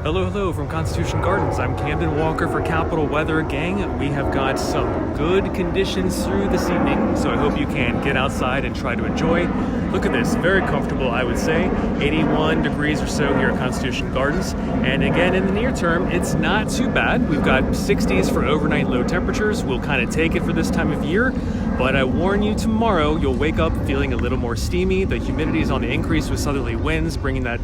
Hello from Constitution Gardens. I'm Camden Walker for Capital Weather Gang. We have got some good conditions through this evening, so I hope you can get outside and try to enjoy. Look at this, very comfortable, I would say. 81 degrees or so here at Constitution Gardens. And again, in the near term, it's not too bad. We've got 60s for overnight low temperatures. We'll kind of take it for this time of year. But I warn you, tomorrow you'll wake up feeling a little more steamy. The humidity is on the increase with southerly winds, bringing that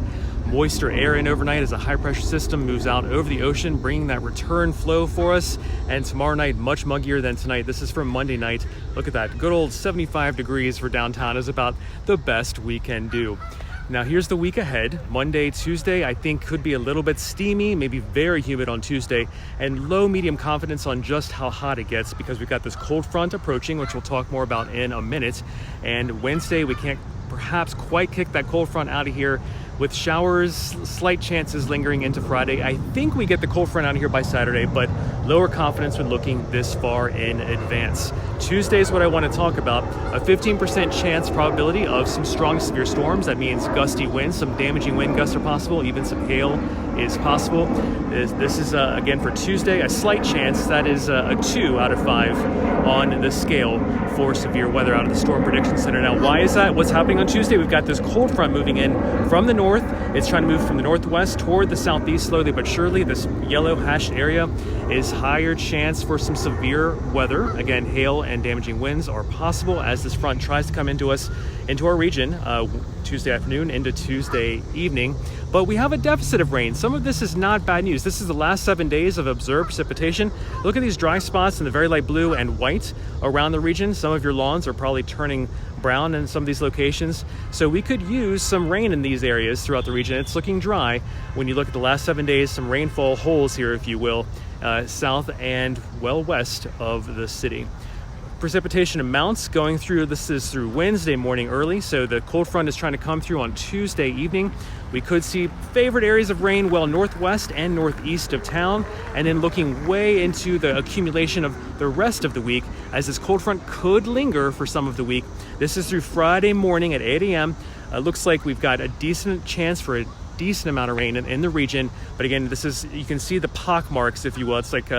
moisture air in overnight as a high pressure system moves out over the ocean, bringing that return flow for us. And tomorrow night, much muggier than tonight. This is for Monday night. Look at that, good old 75 degrees for downtown is about the best we can do. Now here's the week ahead. Monday, Tuesday, I think could be a little bit steamy, maybe very humid on Tuesday, and low medium confidence on just how hot it gets because we've got this cold front approaching, which we'll talk more about in a minute. And Wednesday, we can't perhaps quite kick that cold front out of here with showers, slight chances lingering into Friday. I think we get the cold front out of here by Saturday, but lower confidence when looking this far in advance. Tuesday is what I want to talk about. A 15% chance probability of some strong severe storms. That means gusty winds, some damaging wind gusts are possible, even some hail is possible. This is, again, for Tuesday, a slight chance. That is a 2 out of 5 on the scale for severe weather out of the Storm Prediction Center. Now, why is that? What's happening on Tuesday? We've got this cold front moving in from the north. It's trying to move from the northwest toward the southeast slowly but surely. This yellow hashed area is higher chance for some severe weather. Again, hail and damaging winds are possible as this front tries to come into our region Tuesday afternoon into Tuesday evening. But we have a deficit of rain. Some of this is not bad news. This is the last 7 days of observed precipitation. Look at these dry spots in the very light blue and white around the region. Some of your lawns are probably turning brown in some of these locations. So we could use some rain in these areas throughout the region. It's looking dry. When you look at the last 7 days, some rainfall holes here, if you will, south and well west of the city. Precipitation amounts going through, this is through Wednesday morning early, so the cold front is trying to come through on Tuesday evening. We could see favored areas of rain well northwest and northeast of town, and then looking way into the accumulation of the rest of the week as this cold front could linger for some of the week. This is through Friday morning at 8 a.m. Looks like we've got a decent chance for a decent amount of rain in the region, but again, this is, you can see the pock marks, if you will. It's like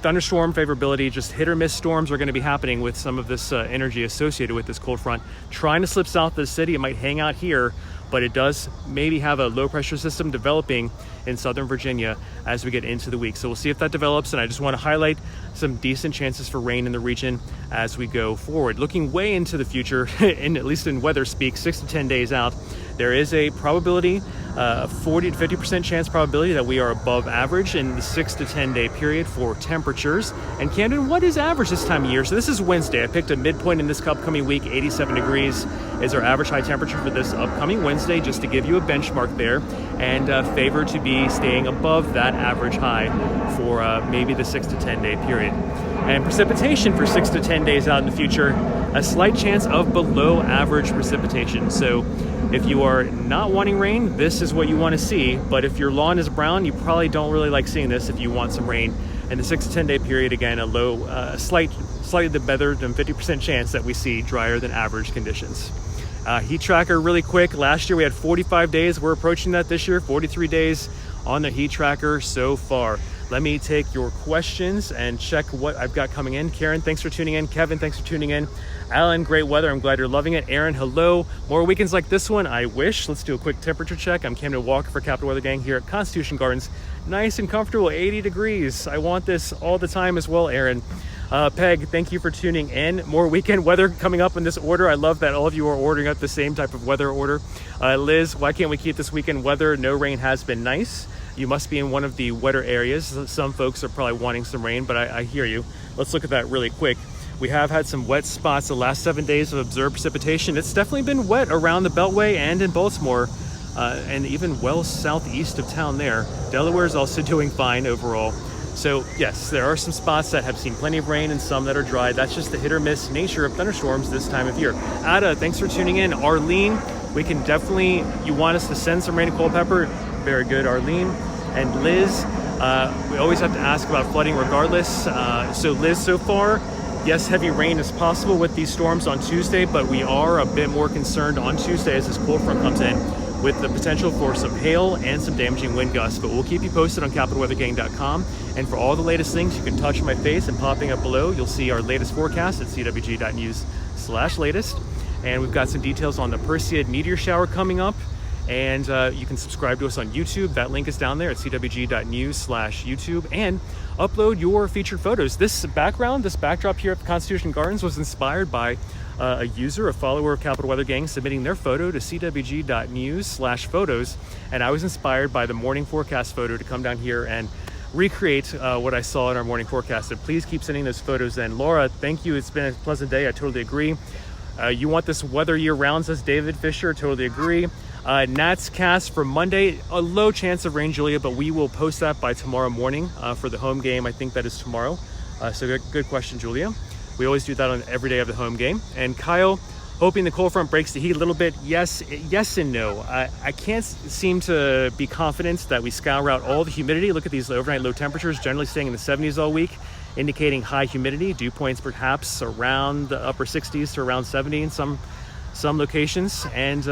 thunderstorm favorability, just hit or miss storms are going to be happening with some of this energy associated with this cold front. Trying to slip south of the city, it might hang out here, but it does maybe have a low pressure system developing in Southern Virginia as we get into the week. So we'll see if that develops, and I just want to highlight some decent chances for rain in the region as we go forward. Looking way into the future, at least in weather speak, 6 to 10 days out, there is a probability, 40 to 50% chance probability that we are above average in the 6 to 10 day period for temperatures. And Camden, what is average this time of year? So this is Wednesday. I picked a midpoint in this upcoming week. 87 degrees is our average high temperature for this upcoming Wednesday, just to give you a benchmark there, and favor to be staying above that average high for maybe the 6 to 10 day period. And precipitation for 6 to 10 days out in the future, a slight chance of below average precipitation. So if you are not wanting rain, this is what you want to see. But if your lawn is brown, you probably don't really like seeing this if you want some rain. In the 6 to 10 day period, again, a low, slightly better than 50% chance that we see drier than average conditions. Heat tracker really quick. Last year we had 45 days. We're approaching that this year, 43 days on the heat tracker so far. Let me take your questions and check what I've got coming in. Karen, thanks for tuning in. Kevin, thanks for tuning in. Alan, great weather. I'm glad you're loving it. Aaron, hello. More weekends like this one, I wish. Let's do a quick temperature check. I'm Camden Walker for Capital Weather Gang here at Constitution Gardens. Nice and comfortable, 80 degrees. I want this all the time as well, Aaron. Peg, thank you for tuning in. More weekend weather coming up in this order. I love that all of you are ordering up the same type of weather order. Liz, why can't we keep this weekend weather? No rain has been nice. You must be in one of the wetter areas. Some folks are probably wanting some rain, but I hear you. Let's look at that really quick. We have had some wet spots the last 7 days of observed precipitation. It's definitely been wet around the Beltway and in Baltimore, and even well southeast of town there. Delaware is also doing fine overall. So yes, there are some spots that have seen plenty of rain and some that are dry. That's just the hit or miss nature of thunderstorms this time of year. Ada, thanks for tuning in. Arlene, we can definitely, you want us to send some rain to Culpeper? Very good, Arlene. And Liz, we always have to ask about flooding regardless. So Liz, so far, yes, heavy rain is possible with these storms on Tuesday, but we are a bit more concerned on Tuesday as this cold front comes in with the potential for some hail and some damaging wind gusts. But we'll keep you posted on capitalweathergang.com. And for all the latest things, you can touch my face, and popping up below, you'll see our latest forecast at cwg.news/latest. And we've got some details on the Perseid meteor shower coming up. And you can subscribe to us on YouTube. That link is down there at cwg.news/YouTube. And upload your featured photos. This backdrop here at the Constitution Gardens was inspired by a user, a follower of Capital Weather Gang, submitting their photo to cwg.news/photos. And I was inspired by the morning forecast photo to come down here and recreate what I saw in our morning forecast. So please keep sending those photos in. Laura, thank you. It's been a pleasant day. I totally agree. You want this weather year round, says David Fisher. Totally agree. Nats cast for Monday, a low chance of rain, Julia, but we will post that by tomorrow morning for the home game. I think that is tomorrow. So good question, Julia. We always do that on every day of the home game. And Kyle, hoping the cold front breaks the heat a little bit. Yes and no. I can't seem to be confident that we scour out all the humidity. Look at these overnight low temperatures, generally staying in the 70s all week, indicating high humidity. Dew points perhaps around the upper 60s to around 70 in some locations. And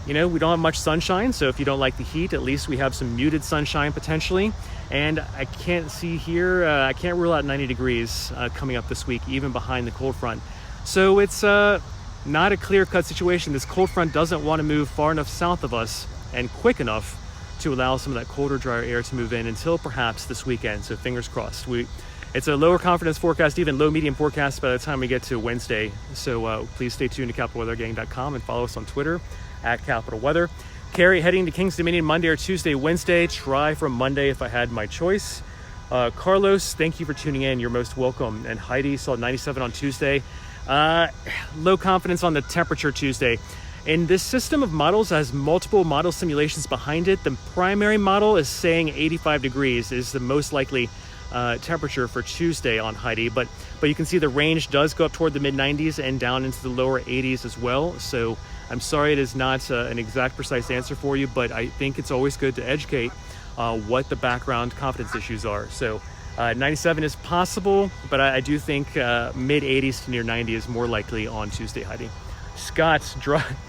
we don't have much sunshine, so if you don't like the heat, at least we have some muted sunshine potentially. And I can't see here, I can't rule out 90 degrees coming up this week, even behind the cold front. So it's not a clear-cut situation. This cold front doesn't want to move far enough south of us and quick enough to allow some of that colder, drier air to move in until perhaps this weekend. So fingers crossed. It's a lower confidence forecast, even low medium forecast by the time we get to Wednesday. So please stay tuned to capitalweathergang.com and follow us on Twitter at Capital Weather. Carrie, heading to Kings Dominion Monday or Tuesday, Wednesday. Try for Monday if I had my choice. Carlos, thank you for tuning in. You're most welcome. And Heidi saw 97 on Tuesday. Low confidence on the temperature Tuesday. And this system of models has multiple model simulations behind it. The primary model is saying 85 degrees is the most likely temperature for Tuesday on Heidi, but you can see the range does go up toward the mid 90s and down into the lower 80s as well. So I'm sorry it is not an exact precise answer for you, but I think it's always good to educate what the background confidence issues are. So 97 is possible, but I do think mid 80s to near 90 is more likely on Tuesday, Heidi. Scott,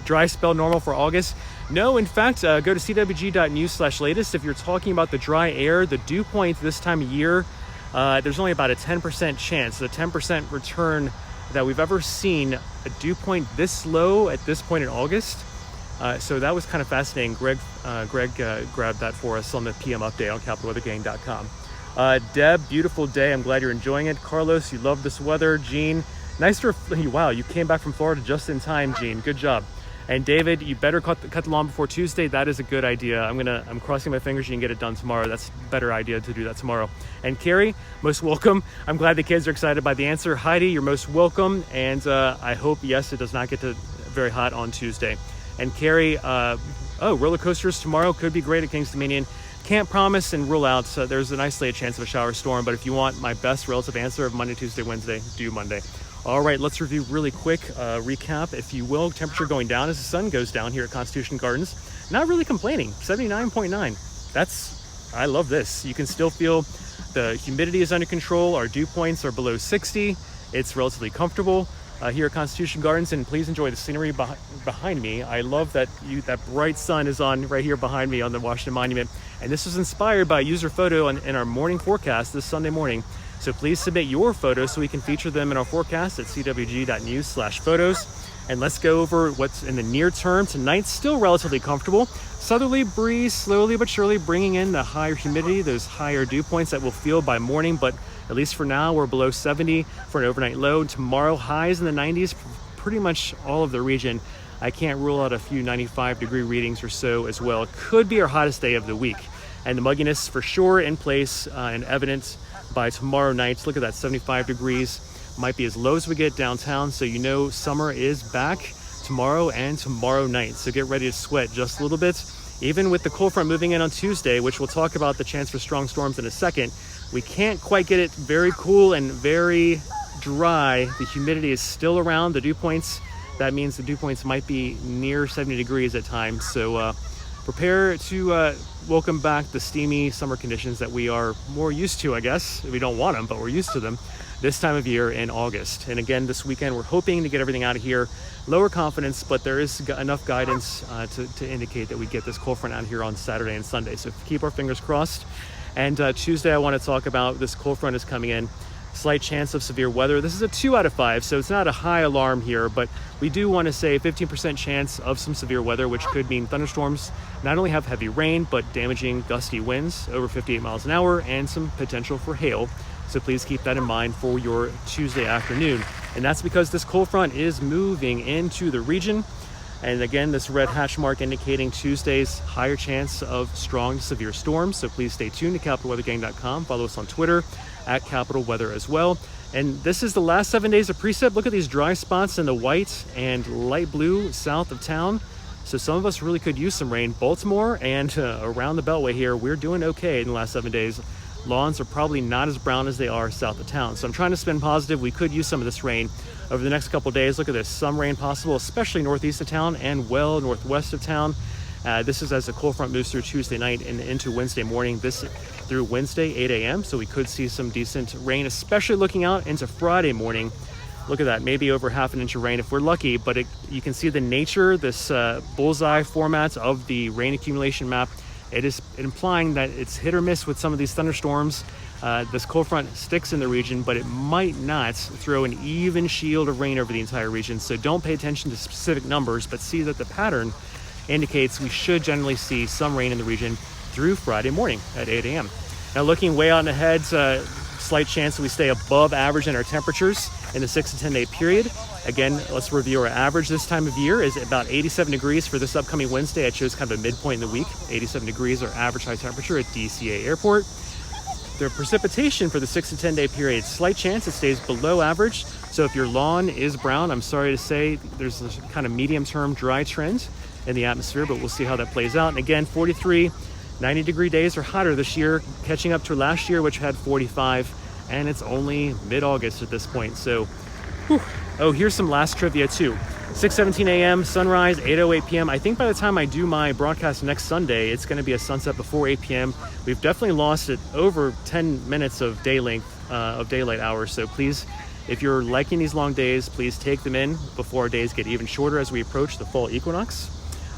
dry spell normal for August? No, in fact, go to cwg.news/latest. If you're talking about the dry air, the dew point this time of year, there's only about a 10% chance, the 10% return that we've ever seen a dew point this low at this point in August. So that was kind of fascinating. Greg grabbed that for us on the PM update on capitalweathergang.com. Deb, beautiful day. I'm glad you're enjoying it. Carlos, you love this weather. Gene, nice to wow, you came back from Florida just in time, Gene. Good job. And David, you better cut the lawn before Tuesday. That is a good idea. I'm crossing my fingers you can get it done tomorrow. That's a better idea to do that tomorrow. And Carrie, most welcome. I'm glad the kids are excited by the answer. Heidi, you're most welcome. And I hope, yes, it does not get to very hot on Tuesday. And Carrie, roller coasters tomorrow could be great at Kings Dominion. Can't promise and rule out. There's an isolated chance of a shower storm, but if you want my best relative answer of Monday, Tuesday, Wednesday, do Monday. All right, let's review really quick, recap, if you will. Temperature going down as the sun goes down here at Constitution Gardens. Not really complaining, 79.9. I love this. You can still feel the humidity is under control. Our dew points are below 60. It's relatively comfortable here at Constitution Gardens, and please enjoy the scenery behind me. I love that bright sun is on right here behind me on the Washington Monument. And this was inspired by a user photo in our morning forecast this Sunday morning. So please submit your photos so we can feature them in our forecast at cwg.news/photos. And let's go over what's in the near term. Tonight's still relatively comfortable. Southerly breeze slowly but surely bringing in the higher humidity, those higher dew points that we'll feel by morning. But at least for now, we're below 70 for an overnight low. Tomorrow, highs in the 90s, pretty much all of the region. I can't rule out a few 95-degree readings or so as well. It could be our hottest day of the week. And the mugginess for sure in place and evident by tomorrow night. Look at that, 75 degrees. Might be as low as we get downtown, so you know summer is back tomorrow and tomorrow night. So get ready to sweat just a little bit. Even with the cold front moving in on Tuesday, which we'll talk about the chance for strong storms in a second, we can't quite get it very cool and very dry. The humidity is still around. The dew points, that means the dew points might be near 70 degrees at times. So prepare to welcome back the steamy summer conditions that we are more used to, I guess. We don't want them, but we're used to them. this time of year in August. And again, this weekend, we're hoping to get everything out of here. Lower confidence, but there is enough guidance to indicate that we get this cold front out here on Saturday and Sunday. So keep our fingers crossed. And Tuesday, I want to talk about this cold front is coming in. Slight chance of severe weather. This is a 2 out of 5, so it's not a high alarm here, but we do want to say 15% chance of some severe weather, which could mean thunderstorms not only have heavy rain, but damaging gusty winds over 58 miles an hour and some potential for hail. So please keep that in mind for your Tuesday afternoon. And that's because this cold front is moving into the region. And again, this red hash mark indicating Tuesday's higher chance of strong to severe storms. So please stay tuned to capitalweathergang.com. Follow us on Twitter at Capital Weather as well. And this is the last 7 days of precip. Look at these dry spots in the white and light blue south of town. So some of us really could use some rain. Baltimore and around the Beltway here, we're doing okay in the last 7 days. Lawns are probably not as brown as they are south of town. So I'm trying to spin positive. We could use some of this rain over the next couple of days. Look at this, some rain possible, especially northeast of town and well northwest of town. This is as the cold front moves through Tuesday night and into Wednesday morning, this through Wednesday, 8 a.m. So we could see some decent rain, especially looking out into Friday morning. Look at that, maybe over half an inch of rain if we're lucky, but you can see the nature, this bullseye format of the rain accumulation map. It is implying that it's hit or miss with some of these thunderstorms. This cold front sticks in the region, but it might not throw an even shield of rain over the entire region. So don't pay attention to specific numbers, but see that the pattern indicates we should generally see some rain in the region through Friday morning at 8 a.m. Now looking way out ahead, slight chance that we stay above average in our temperatures in the 6 to 10 day period. Again, let's review our average this time of year is about 87 degrees for this upcoming Wednesday. I chose kind of a midpoint in the week. 87 degrees our average high temperature at DCA Airport. The precipitation for the 6 to 10 day period, slight chance it stays below average. So if your lawn is brown, I'm sorry to say there's a kind of medium term dry trend in the atmosphere, but we'll see how that plays out. And again, 43, 90 degree days are hotter this year, catching up to last year, which had 45, and it's only mid-August at this point. So, whew. Oh, here's some last trivia too. 6:17 a.m. sunrise, 8:08 p.m. I think by the time I do my broadcast next Sunday, it's going to be a sunset before 8 p.m. We've definitely lost it over 10 minutes of day length, of daylight hours. So please, if you're liking these long days, please take them in before our days get even shorter as we approach the fall equinox.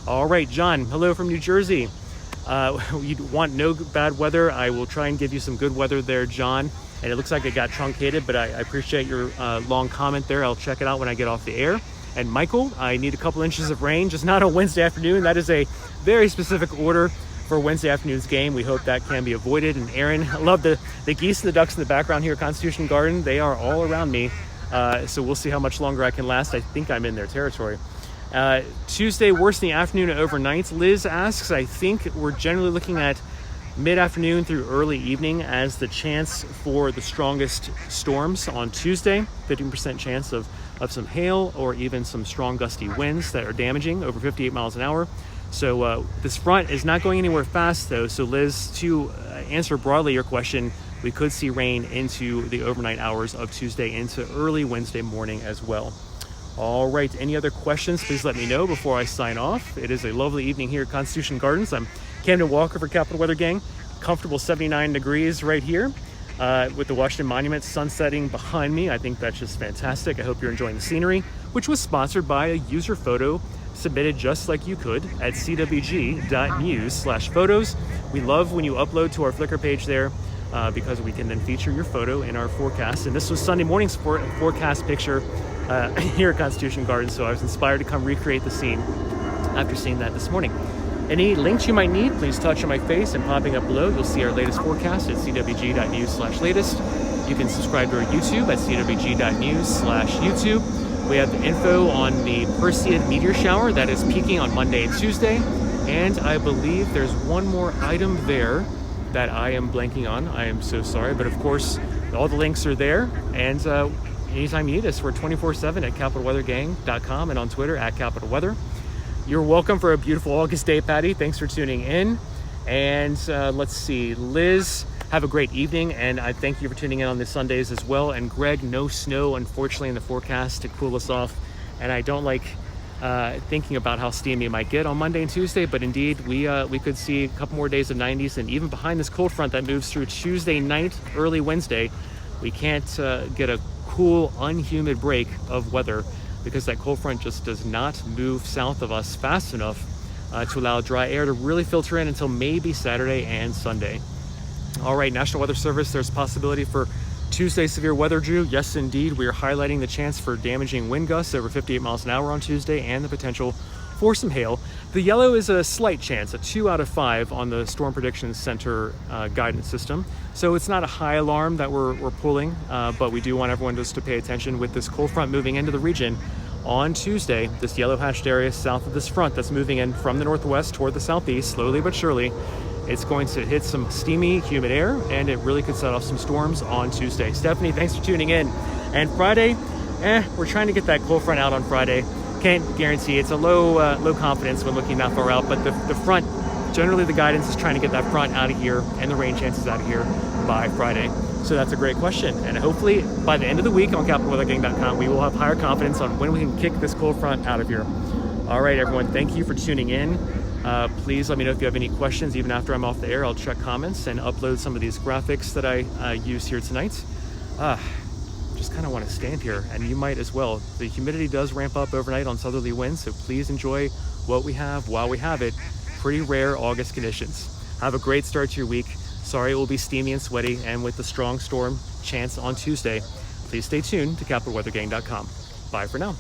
All right, John, hello from New Jersey. You want no bad weather. I will try and give you some good weather there, John. And it looks like it got truncated, but I appreciate your long comment there. I'll check it out when I get off the air. And Michael, I need a couple inches of rain, just not on Wednesday afternoon. That is a very specific order for Wednesday afternoon's game. We hope that can be avoided. And Aaron, I love the geese and the ducks in the background here at Constitution Garden. They are all around me. So we'll see how much longer I can last. I think I'm in their territory. Tuesday, worse in the afternoon and overnight. Liz asks, I think we're generally looking at mid-afternoon through early evening as the chance for the strongest storms on Tuesday. 15% chance of some hail or even some strong gusty winds that are damaging over 58 miles an hour. So this front is not going anywhere fast though. So Liz, to answer broadly your question, we could see rain into the overnight hours of Tuesday into early Wednesday morning as well. All right, any other questions, please let me know before I sign off. It is a lovely evening here at Constitution Gardens. I'm Camden Walker for Capital Weather Gang. Comfortable 79 degrees right here with the Washington Monument sunsetting behind me. I think that's just fantastic. I hope you're enjoying the scenery, which was sponsored by a user photo submitted just like you could at cwg.news/photos. We love when you upload to our Flickr page there because we can then feature your photo in our forecast. And this was Sunday morning's forecast picture here at Constitution Gardens, so I was inspired to come recreate the scene after seeing that this morning. Any links you might need, please touch on my face and popping up below. You'll see our latest forecast at cwg.news/latest. You can subscribe to our YouTube at cwg.news/YouTube. We have the info on the Perseid meteor shower that is peaking on Monday and Tuesday. And I believe there's one more item there that I am blanking on. I am so sorry, but of course, all the links are there. And anytime you need us, we're 24/7 at capitalweathergang.com and on Twitter at capitalweather. You're welcome for a beautiful August day, Patty. Thanks for tuning in. And let's see, Liz, have a great evening. And I thank you for tuning in on the Sundays as well. And Greg, no snow, unfortunately, in the forecast to cool us off. And I don't like thinking about how steamy it might get on Monday and Tuesday, but indeed we could see a couple more days of 90s. And even behind this cold front that moves through Tuesday night, early Wednesday, we can't get a cool, unhumid break of weather because that cold front just does not move south of us fast enough to allow dry air to really filter in until maybe Saturday and Sunday. All right, National Weather Service, there's possibility for Tuesday severe weather, Drew. Yes, indeed. We are highlighting the chance for damaging wind gusts over 58 miles an hour on Tuesday and the potential for some hail. The yellow is a slight chance, a 2 out of 5 on the Storm Prediction Center guidance system. So it's not a high alarm that we're pulling, but we do want everyone just to pay attention with this cold front moving into the region on Tuesday. This yellow hashed area south of this front that's moving in from the northwest toward the southeast, slowly but surely. It's going to hit some steamy, humid air, and it really could set off some storms on Tuesday. Stephanie, thanks for tuning in. And Friday, we're trying to get that cold front out on Friday. Can't guarantee. It's a low confidence when looking that far out, but the front, generally the guidance is trying to get that front out of here and the rain chances out of here by Friday. So that's a great question. And hopefully by the end of the week on CapitalWeatherGang.com, we will have higher confidence on when we can kick this cold front out of here. All right, everyone, thank you for tuning in. Please let me know if you have any questions. Even after I'm off the air, I'll check comments and upload some of these graphics that I use here tonight. Just kind of want to stand here, and you might as well. The humidity does ramp up overnight on southerly winds, so please enjoy what we have while we have it. Pretty rare August conditions. Have a great start to your week. Sorry it will be steamy and sweaty, and with the strong storm chance on Tuesday. Please stay tuned to CapitalWeatherGang.com. Bye for now.